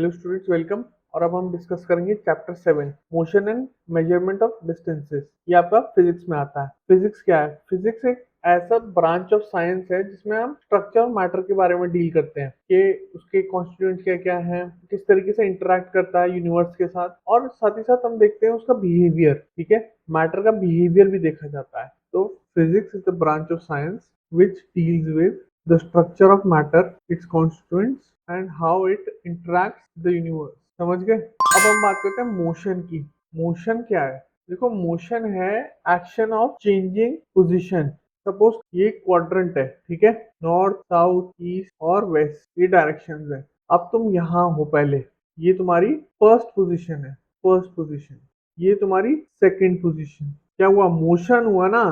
Hello students, welcome. और अब हम डिस्कस करेंगे chapter 7, motion and measurement of distances. ये आपका फिजिक्स में आता है। फिजिक्स क्या है? फिजिक्स एक ऐसा ब्रांच ऑफ साइंस है जिसमें हम स्ट्रक्चर मैटर के बारे में डील करते हैं कि उसके कॉन्स्टिट्यूएंट्स क्या क्या हैं, किस तरीके से इंटरेक्ट करता है यूनिवर्स के साथ, और साथ ही साथ हम देखते हैं उसका बिहेवियर। ठीक है, मैटर का बिहेवियर भी देखा जाता है। तो physics is the branch of science which deals with the structure of matter, its constituents and how it interacts with the universe। समझ गए? अब हम बात करते हैं मोशन की। मोशन क्या है? देखो, मोशन है action of changing position. Suppose ये क्वाड्रेंट है, ठीक है, नॉर्थ साउथ ईस्ट और वेस्ट, ये डायरेक्शंस है। अब तुम यहाँ हो पहले, ये तुम्हारी फर्स्ट पोजीशन है, फर्स्ट पोजीशन। ये तुम्हारी सेकंड पोजीशन। क्या हुआ? मोशन हुआ ना,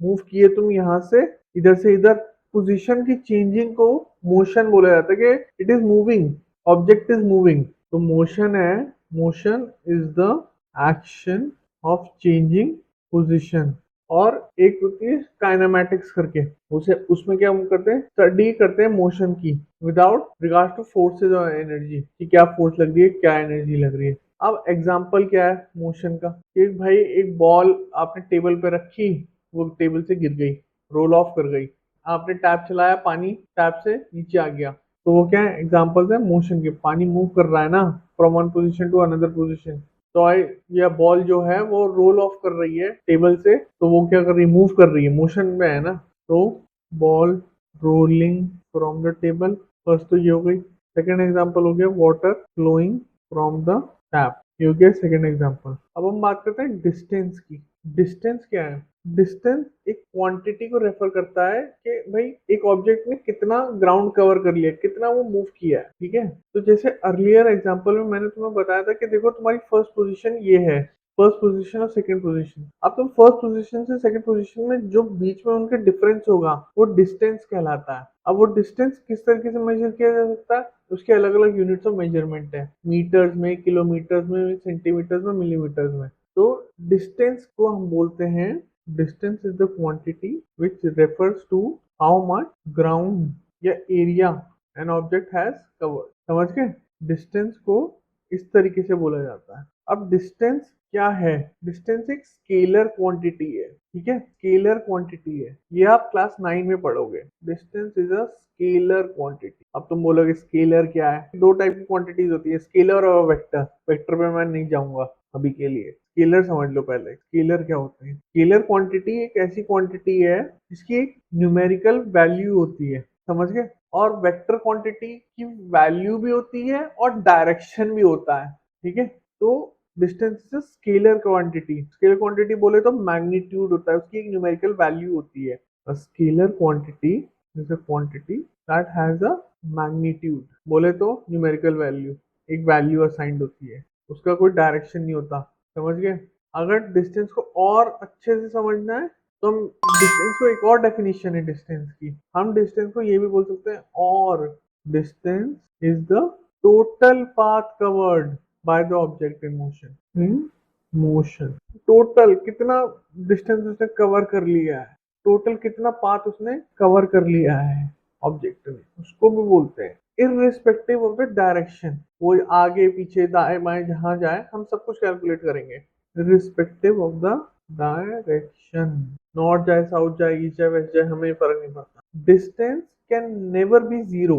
मूव किए तुम यहाँ से इधर से इधर। पोजीशन की चेंजिंग को मोशन बोला जाता है कि it is moving, object is moving. तो मोशन है, motion is the action of changing position. और एक होती है काइनेमैटिक्स करके, उसे उसमें क्या हम करते हैं, स्टडी करते हैं मोशन की विदाउट रिगार्ड टू फोर्सेज और एनर्जी, कि क्या फोर्स लग रही है, क्या एनर्जी लग रही है। अब एग्जांपल क्या है मोशन का? एक भाई, एक बॉल आपने टेबल पे रखी, वो टेबल से गिर गई, रोल ऑफ कर गई। आपने टैप चलाया, पानी टैप से नीचे आ गया। तो वो क्या है? एग्जांपल्स है मोशन के। पानी मूव कर रहा है ना, from one position to another position. तो या बॉल जो है वो रोल ऑफ कर रही है टेबल से, तो वो क्या कर रही है? मूव कर रही है, मोशन में है ना। तो ball rolling from the table, first तो ये हो गई। सेकेंड एग्जाम्पल हो गया water flowing from the tap, ये हो गया सेकेंड एग्जाम्पल। अब हम बात करते हैं डिस्टेंस की। डिस्टेंस क्या है? डिस्टेंस एक क्वांटिटी को रेफर करता है कि भाई एक ऑब्जेक्ट ने कितना ग्राउंड कवर कर लिया, कितना वो मूव किया है। ठीक है, तो जैसे अर्लियर एग्जांपल में मैंने तुम्हें बताया था कि देखो तुम्हारी फर्स्ट पोजीशन ये है, फर्स्ट पोजीशन और सेकंड पोजीशन। अब तुम फर्स्ट पोजीशन से सेकंड पोजीशन में जो बीच में उनके डिफरेंस होगा वो डिस्टेंस कहलाता है। अब वो डिस्टेंस किस तरीके से मेजर किया जा सकता है? उसके अलग अलग यूनिट्स ऑफ मेजरमेंट है, मीटर्स में, किलोमीटर्स में, सेंटीमीटर्स में, मिलीमीटर्स में। तो डिस्टेंस को हम बोलते हैं, distance is the quantity which refers to how much ground या area an object has covered। समझ गए? डिस्टेंस को इस तरीके से बोला जाता है। अब डिस्टेंस क्या है? डिस्टेंस एक स्केलर क्वांटिटी है। ठीक है, स्केलर क्वांटिटी है, ये आप क्लास 9 में पढ़ोगे। Distance is a scalar quantity. अब तुम बोलोगे स्केलर क्या है? दो टाइप की क्वांटिटीज होती है, स्केलर और वेक्टर। वेक्टर पे मैं नहीं जाऊंगा अभी के लिए, स्केलर समझ लो पहले। स्केलर क्या होते हैं? स्केलर क्वांटिटी एक ऐसी क्वांटिटी है जिसकी एक न्यूमेरिकल वैल्यू होती है, समझ गए? और वेक्टर क्वांटिटी की वैल्यू भी होती है और डायरेक्शन भी होता है। ठीक है, तो distance is scalar quantity. Scalar quantity बोले तो मैग्नीट्यूड होता है, उसकी एक न्यूमेरिकल वैल्यू होती है। A scalar quantity is a quantity that has a magnitude, बोले तो न्यूमेरिकल वैल्यू, एक वैल्यू असाइंड होती है, उसका कोई डायरेक्शन नहीं होता। समझ गए? अगर डिस्टेंस को और अच्छे से समझना है तो हम डिस्टेंस को, एक और डेफिनेशन है डिस्टेंस की, हम डिस्टेंस को ये भी बोल सकते हैं, और distance is the total path covered by the object in motion. In motion total कितना डिस्टेंस उसने कवर कर लिया है, टोटल कितना पाथ उसने कवर कर लिया है ऑब्जेक्ट ने, उसको भी बोलते हैं। इररिस्पेक्टिव ऑफ द डायरेक्शन, वो आगे पीछे दाएं बाएं जहां जाए हम सब कुछ कैलकुलेट करेंगे respective of the direction. North जाए, साउथ जाए, ईस्ट जाए, वेस्ट जाए, हमें फर्क नहीं पड़ता। Distance can never be zero.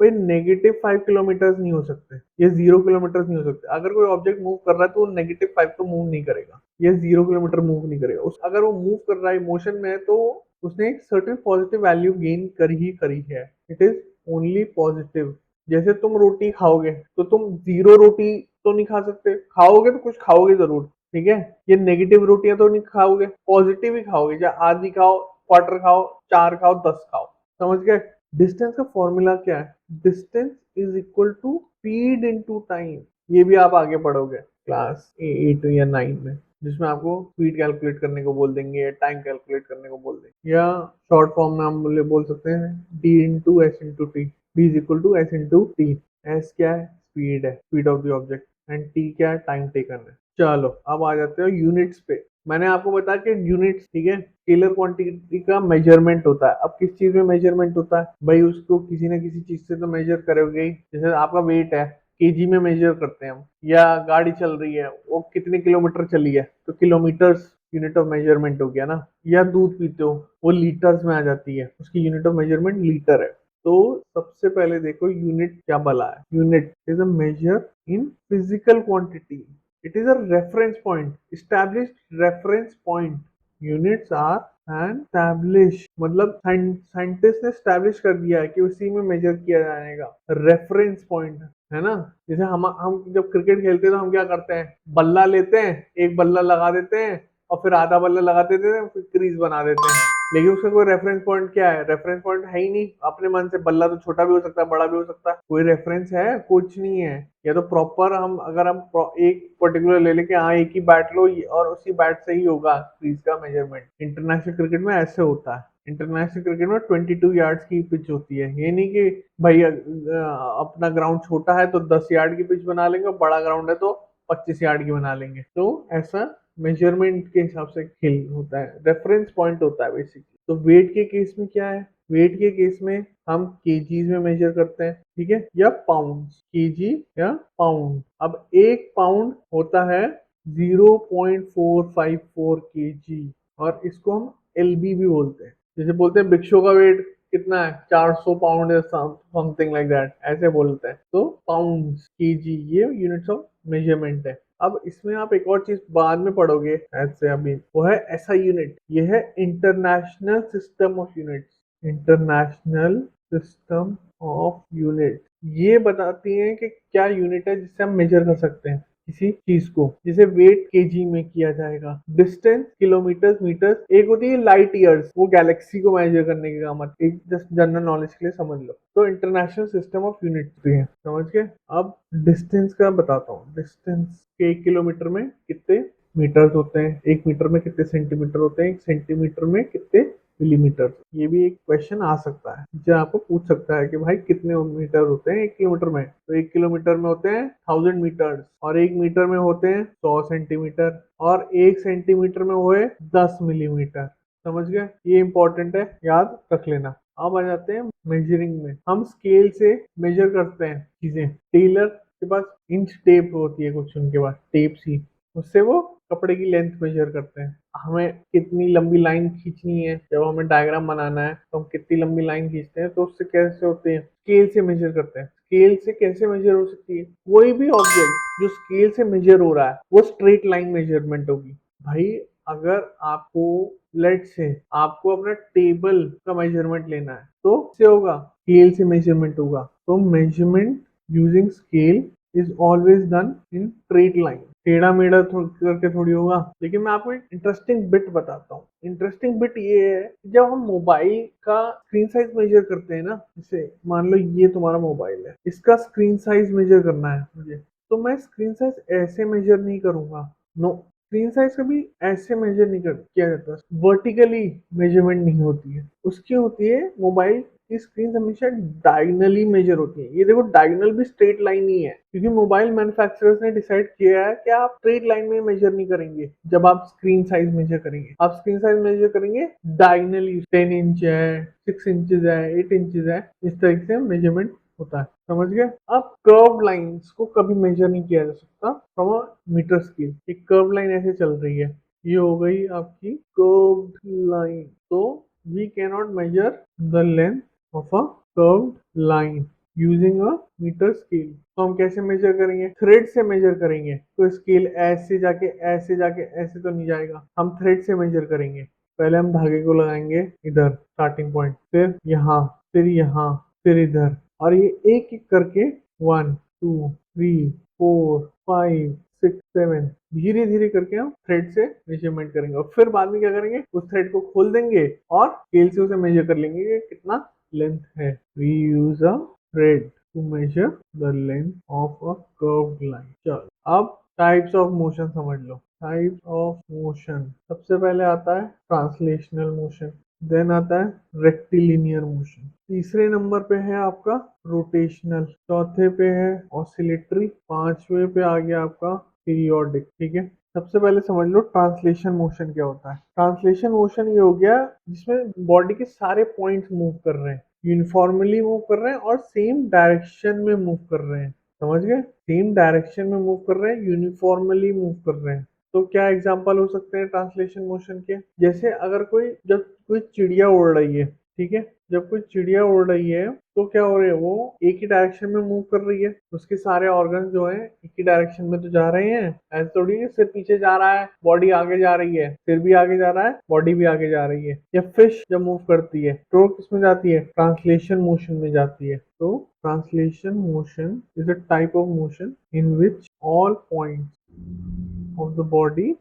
कोई -5 किलोमीटर नहीं हो सकते, ये 0 किलोमीटर नहीं हो सकते। अगर कोई ऑब्जेक्ट मूव कर रहा है तो वो -5 तो मूव नहीं करेगा, ये 0 किलोमीटर मूव नहीं करेगा। उस अगर वो मूव कर रहा है मोशन में है तो उसने एक सर्टेन पॉजिटिव वैल्यू गेन करी है। It is only positive. जैसे तुम रोटी खाओगे तो तुम 0 रोटी तो नहीं खा सकते, खाओगे तो कुछ खाओगे जरूर। ठीक है, ये नेगेटिव रोटियां तो नहीं खाओगे, पॉजिटिव ही खाओगे, चाहे आधी खाओ, क्वार्टर खाओ, 4 खाओ, 10 खाओ। समझ गए? डिस्टेंस का फॉर्मूला क्या है? Distance is equal to speed into time. ये भी आप आगे पढ़ोगे क्लास 8 या 9 में, जिसमें आपको स्पीड कैलकुलेट करने को बोल देंगे या टाइम कैलकुलेट करने को बोल देंगे, या शॉर्ट फॉर्म में हम बोल सकते हैं D into S into T. D is equal to S into T. S क्या है? स्पीड है, speed of the object, and T क्या है? टाइम टेकन है। चलो अब आ जाते हो यूनिट्स पे। मैंने आपको बताया कि यूनिट्स, ठीक है, स्केलर क्वांटिटी का मेजरमेंट होता है। अब किस चीज में मेजरमेंट होता है भाई? उसको किसी ना किसी चीज से तो मेजर करोगे ही। जैसे आपका वेट है, केजी में मेजर करते हैं हम। या गाड़ी चल रही है, वो कितने किलोमीटर चली है, तो किलोमीटर्स यूनिट ऑफ मेजरमेंट हो गया ना। या दूध पीते हो, वो लीटर्स में आ जाती है, उसकी यूनिट ऑफ मेजरमेंट लीटर है। तो सबसे पहले देखो यूनिट क्या बला है। Unit is a measure in physical quantity, it is a reference point, established reference point. Units are and establish, मतलब साइंटिस्ट ने स्टैब्लिश कर दिया है कि उसी में मेजर किया जाएगा। रेफरेंस पॉइंट है ना। जैसे हम जब क्रिकेट खेलते हैं तो हम क्या करते हैं, बल्ला लेते हैं, एक बल्ला लगा देते हैं और फिर आधा बल्ला लगा देते हैं, फिर क्रीज बना देते हैं। लेकिन उसका कोई रेफरेंस पॉइंट क्या है, रेफरेंस पॉइंट है ही नहीं। अपने मन से बल्ला तो छोटा भी हो सकता है, बड़ा भी हो सकता है, कोई रेफरेंस है कुछ नहीं है। या तो प्रॉपर हम अगर हम एक पर्टिकुलर ले लेके हाँ एक ही बैट लो और उसी बैट से ही होगा क्रीज का मेजरमेंट। इंटरनेशनल क्रिकेट में ऐसे होता है। इंटरनेशनल क्रिकेट में 22 यार्ड्स की पिच होती है। ये नहीं कि भाई अपना ग्राउंड छोटा है तो 10 यार्ड की पिच बना लेंगे, बड़ा ग्राउंड है तो 25 यार्ड की बना लेंगे। तो ऐसा मेजरमेंट के हिसाब से खेल होता है, रेफरेंस पॉइंट होता है बेसिकली। तो वेट के केस में क्या है, वेट के केस में हम केजीज में मेजर करते हैं, ठीक है, या पाउंड, केजी या पाउंड। अब एक पाउंड होता है 0.454 केजी, और इसको हम एलबी भी बोलते हैं। जैसे बोलते हैं भिक्षु का वेट कितना है, 400 पाउंड, समथिंग लाइक दैट, ऐसे बोलते हैं। तो पाउंड, केजी, ये यूनिट्स ऑफ मेजरमेंट है। अब इसमें आप एक और चीज बाद में पढ़ोगे ऐसे, अभी वो है ऐसा यूनिट, ये है international system of units. International system of unit ये बताती है कि क्या यूनिट है जिससे हम मेजर कर सकते हैं किसी चीज को। जैसे वेट केजी में किया जाएगा, डिस्टेंस किलोमीटर मीटर, एक होती है लाइट ईयर्स, वो गैलेक्सी को मेजर करने के काम आती है। एक जस्ट जनरल नॉलेज के लिए समझ लो। तो इंटरनेशनल सिस्टम ऑफ यूनिट्स भी है, समझ गए। अब डिस्टेंस का बताता हूँ। डिस्टेंस के 1 किलोमीटर में कितने मीटर्स होते हैं, 1 मीटर में कितने सेंटीमीटर होते हैं, 1 सेंटीमीटर में कितने मिलीमीटर। ये भी एक क्वेश्चन आ सकता है जो आपको पूछ सकता है कि भाई कितने मीटर होते हैं 1 किलोमीटर में। तो 1 किलोमीटर में होते हैं 1000 मीटर, और 1 मीटर में होते हैं 100 सेंटीमीटर, और 1 सेंटीमीटर में हुए 10 मिलीमीटर। समझ गए, ये इंपॉर्टेंट है, याद रख लेना। अब आ जाते हैं मेजरिंग में। हम स्केल से मेजर करते हैं चीजें। टेलर के पास इंच टेप होती है कुछ, उनके पास टेप सी, उससे वो कपड़े की लेंथ मेजर करते हैं। हमें कितनी लंबी लाइन खींचनी है, जब हमें डायग्राम बनाना है तो हम कितनी लंबी लाइन खींचते हैं, तो उससे कैसे होते हैं, स्केल से मेजर करते हैं। स्केल से कैसे मेजर हो सकती है, कोई भी ऑब्जेक्ट जो स्केल से मेजर हो रहा है वो स्ट्रेट लाइन मेजरमेंट होगी। भाई अगर आपको लेट से आपको अपना टेबल का मेजरमेंट लेना है तो क्या होगा, स्केल से मेजरमेंट होगा। तो measurement using scale is always done in straight line, टेढ़ा मेढ़ा करके थोड़ी होगा। लेकिन मैं आपको एक इंटरेस्टिंग बिट बताता हूँ। इंटरेस्टिंग बिट ये है, जब हम मोबाइल का स्क्रीन साइज मेजर करते हैं ना, जैसे मान लो ये तुम्हारा मोबाइल है, इसका स्क्रीन साइज मेजर करना है मुझे, तो मैं स्क्रीन साइज ऐसे मेजर नहीं करूंगा। नो, स्क्रीन साइज कभी ऐसे मेजर नहीं किया जाता। वर्टिकली मेजरमेंट नहीं होती है उसकी, होती है मोबाइल की स्क्रीन हमेशा डायगनली मेजर होती है। ये देखो डायगनल भी स्ट्रेट लाइन ही है, क्योंकि मोबाइल मैन्युफैक्चरर्स ने डिसाइड किया है कि आप स्ट्रेट लाइन में मेजर नहीं करेंगे। जब आप स्क्रीन साइज मेजर करेंगे, आप स्क्रीन साइज मेजर करेंगे डायगनली, 10 इंच है, 6 इंचेस है, 8 इंचेस है, इस तरीके से मेजरमेंट होता है। समझ गए। अब कर्व लाइंस को कभी मेजर नहीं किया जा सकता फ्रॉम अ मीटर स्केल। एक कर्व लाइन ऐसे चल रही है, ये हो गई आपकी कर्व्ड लाइन। तो we cannot measure the length of a curved line using a metre scale. तो हम कैसे मेजर करेंगे, थ्रेड से मेजर करेंगे। तो स्केल ऐसे जाके ऐसे जाके ऐसे तो नहीं जाएगा, हम थ्रेड से मेजर करेंगे। पहले हम धागे को लगाएंगे इधर स्टार्टिंग पॉइंट, फिर यहाँ, फिर यहाँ, फिर इधर, और ये एक एक करके 1 2 3 4 5 6 7 धीरे धीरे करके हम थ्रेड से मेजरमेंट करेंगे। और फिर बाद में क्या करेंगे, उस थ्रेड को खोल देंगे और स्केल से उसे मेजर कर लेंगे कि कितना लेंथ है। We use a thread to measure the length of a curved line. चलो अब टाइप्स ऑफ मोशन समझ लो। टाइप्स ऑफ मोशन, सबसे पहले आता है ट्रांसलेशनल मोशन, देन आता है रेक्टिलिनियर मोशन, तीसरे नंबर पे है आपका रोटेशनल, चौथे पे है ऑसिलेटरी, पांचवे पे आ गया आपका पीरियोडिक। ठीक है, सबसे पहले समझ लो ट्रांसलेशन मोशन क्या होता है। ट्रांसलेशन मोशन ये हो गया जिसमें बॉडी के सारे पॉइंट्स मूव कर रहे हैं, यूनिफॉर्मली मूव कर रहे हैं और सेम डायरेक्शन में मूव कर रहे हैं। समझ गए? सेम डायरेक्शन में मूव कर रहे हैं, यूनिफॉर्मली मूव कर रहे हैं। तो क्या एग्जांपल हो सकते हैं ट्रांसलेशन मोशन के? जैसे अगर जब कोई चिड़िया उड़ रही है, ठीक है, जब कोई चिड़िया उड़ रही है तो क्या हो रही है, वो एक ही डायरेक्शन में मूव कर रही है, उसके सारे ऑर्गन जो हैं एक ही डायरेक्शन में तो जा रहे हैं। ऐसे थोड़ी है सिर पीछे जा रहा है, बॉडी आगे जा रही है, सिर भी आगे जा रहा है, बॉडी भी आगे जा रही है। या फिश जब मूव करती है तो किसमें जाती है? ट्रांसलेशन मोशन में जाती है। तो translation motion is a type of motion in which all points of the body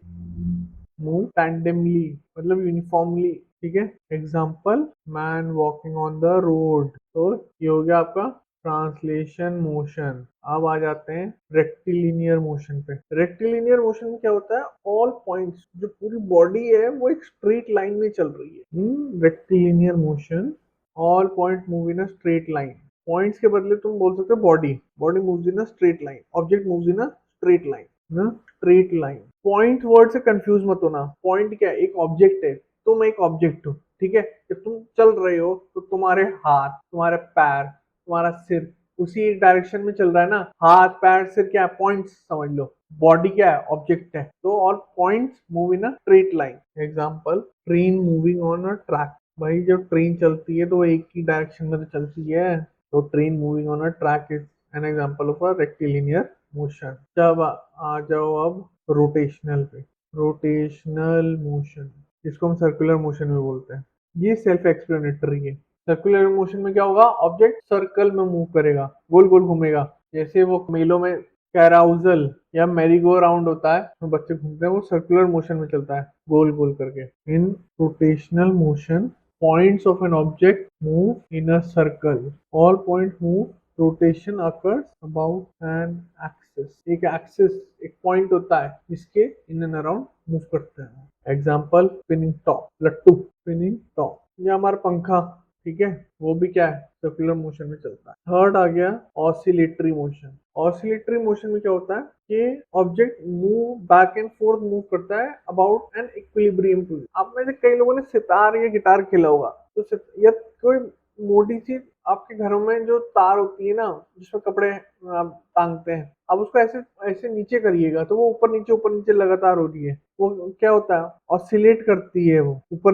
move tandemly, मतलब यूनिफॉर्मली। ठीक है, example man walking on the road. तो ये हो गया आपका ट्रांसलेशन मोशन। अब आ जाते हैं रेक्टिलिनियर मोशन पे। रेक्टिलिनियर मोशन में क्या होता है? ऑल पॉइंट्स, जो पूरी बॉडी है वो एक स्ट्रेट लाइन में चल रही है। Rectilinear motion, all point move in a straight line. Points के बदले तुम बोल सकते हो body, body moves in a straight line, object moves in a straight line ना, स्ट्रेट लाइन। पॉइंट वर्ड से कंफ्यूज मत होना। पॉइंट क्या है? एक ऑब्जेक्ट है, तुम एक ऑब्जेक्ट हो, ठीक है। जब तुम चल रहे हो तो तुम्हारे हाथ, तुम्हारे पैर, तुम्हारा सिर उसी एक डायरेक्शन में चल रहा है ना। हाथ पैर सिर क्या है? पॉइंट्स समझ लो। बॉडी क्या है? ऑब्जेक्ट है। तो all points move in a straight line. Example train moving on a track. भाई जब ट्रेन चलती है तो वो एक ही डायरेक्शन में तो चलती है। तो train moving on a track is an example of a rectilinear motion. जब आ जाओ अब रोटेशनल पे। रोटेशनल मोशन, जिसको हम सर्कुलर मोशन में बोलते हैं, ये सेल्फ एक्सप्लेनेटरी है। सर्कुलर मोशन में क्या होगा? ऑब्जेक्ट सर्कल में मूव करेगा, गोल गोल घूमेगा। जैसे वो मेलों में कैराउजल या मैरी गो राउंड होता है तो बच्चे घूमते हैं, वो सर्कुलर मोशन में चलता है, गोल गोल करके। In rotational motion points of an object move in a circle. All point move. Rotation occurs about an axis. एक axis, एक point होता है जिसके in and around move करते हैं। Example spinning top, लट्टू, spinning top। ये हमारा पंखा, ठीक है, वो भी क्या है? सर्कुलर मोशन में चलता है। थर्ड आ गया ऑसिलेटरी मोशन। ऑसिलेटरी मोशन में क्या होता है कि object move back and fourth move करता है अबाउट एन इक्विलिब्रियम पोजीशन। आप में से कई लोगों ने सितार या गिटार खेला होगा, तो या कोई मोटी सी आपके घरों में जो तार होती है ना, जिसमें कपड़े आप टांगते हैं, अब उसको ऐसे ऐसे नीचे करिएगा तो वो ऊपर नीचे लगातार हो रही है। वो क्या होता है? ऑसिलेट करती है, वो ऊपर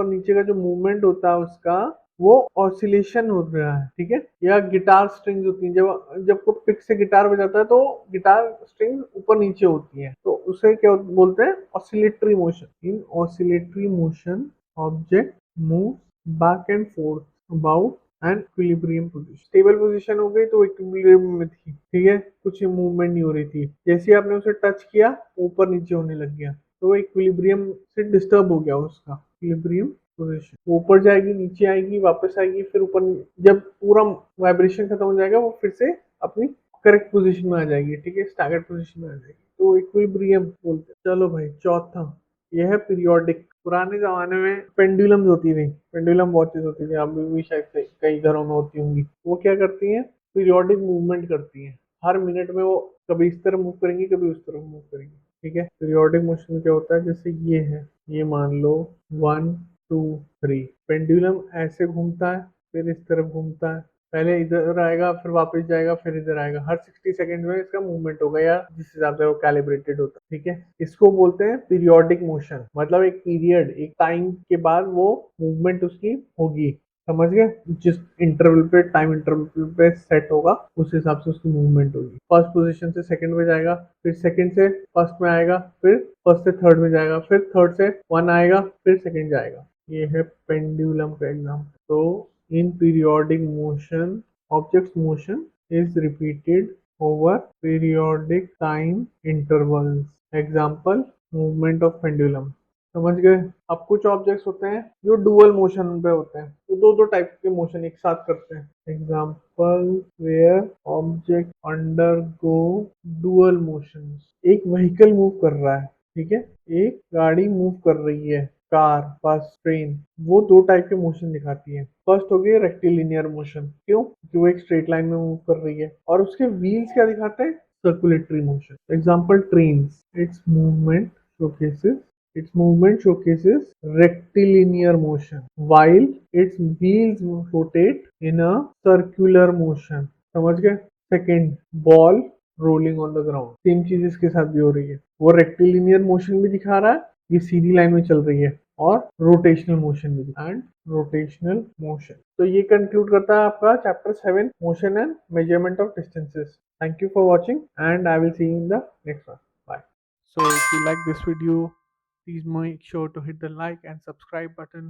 नीचे का जो मूवमेंट होता है उसका, वो ऑसिलेशन हो रहा है, ठीक है। या गिटार स्ट्रिंग्स होती हैं, जब जब कोई पिक से गिटार बजाता है तो गिटार स्ट्रिंग्स ऊपर नीचे होती हैं, तो उसे क्या बोलते हैं? Oscillatory motion. In oscillatory motion object move back and fourth about and equilibrium position. Stable position हो गई तो इक्विलिब्रियम में थी, ठीक है, कुछ मूवमेंट नहीं हो रही थी। जैसे ही आपने उसे टच किया ऊपर नीचे होने लग गया, तो वो इक्विलिब्रियम से डिस्टर्ब हो गया उसका इक्विलिब्रियम पोजीशन। ऊपर जाएगी, नीचे आएगी, वापस आएगी, फिर ऊपर। जब पूरा वाइब्रेशन खत्म हो जाएगा वो फिर से अपनी करेक्ट पोजीशन में आ जाएगी, ठीक है, स्टैगर्ड पोजीशन में आ जाएगी। तो इक्विलिब्रियम बोलते हैं। चलो भाई चौथा, यह है पीरियोडिक। पुराने जमाने में पेंडुलम्स होती थी, पेंडुलम वॉचेस होती थी, अभी भी शायद से कई घरों में होती होंगी। वो क्या करती हैं? पीरियोडिक मूवमेंट करती हैं। हर मिनट में वो कभी इस तरफ मूव करेंगी, कभी उस तरफ मूव करेंगी, ठीक है। पीरियोडिक मोशन में क्या होता है? जैसे ये है, ये मान लो 1 2 3, पेंडुलम ऐसे घूमता है, फिर इस तरफ घूमता है, पहले इधर आएगा, फिर वापस जाएगा, फिर इधर आएगा। हर 60 सेकंड में इसका मूवमेंट होगा, या जिस हिसाब से वो कैलिब्रेटेड होता है, ठीक है। इसको बोलते हैं पीरियोडिक मोशन। मतलब एक पीरियड, एक टाइम के बाद वो मूवमेंट उसकी होगी, समझ गए? जिस इंटरवल पे, टाइम इंटरवल पे सेट होगा, उस हिसाब से उसकी मूवमेंट होगी। फर्स्ट पोजीशन से सेकंड में जाएगा, फिर सेकंड से फर्स्ट में आएगा, फिर फर्स्ट से थर्ड में जाएगा, फिर थर्ड से वन आएगा, फिर सेकंड जाएगा। ये है पेंडुलम का एग्जाम्पल। तो in periodic motion, object's motion is repeated over periodic time intervals. Example, movement of pendulum. समझ गए? अब कुछ ऑब्जेक्ट्स होते हैं जो डुअल मोशन पे होते हैं, तो दो दो टाइप के मोशन एक साथ करते हैं। Example where object undergo dual motion. एक व्हीकल मूव कर रहा है, ठीक है, एक गाड़ी मूव कर रही है, कार, बस, ट्रेन, वो दो टाइप के मोशन दिखाती है। फर्स्ट हो गई रेक्टिलिनियर मोशन। क्यों? क्योंकि वो एक स्ट्रेट लाइन में मूव कर रही है। और उसके व्हील्स क्या दिखाते हैं? Circulatory motion. Example train, it's movement showcases its movement showcases rectilinear motion while its wheels rotate in a circular motion. समझ गए? Second, ball rolling on the ground. Same चीज इसके साथ भी हो रही है। वो रेक्टिलिनियर मोशन भी दिखा रहा है, ये सीधी लाइन में चल रही है, और रोटेशनल मोशन भी एंड रोटेशनल मोशन। तो ये कंक्लूड करता है आपका chapter 7, motion and measurement of distances. Thank you for watching, and I will see you in the next one. Bye. So if you like this video, please make sure to hit the like and subscribe button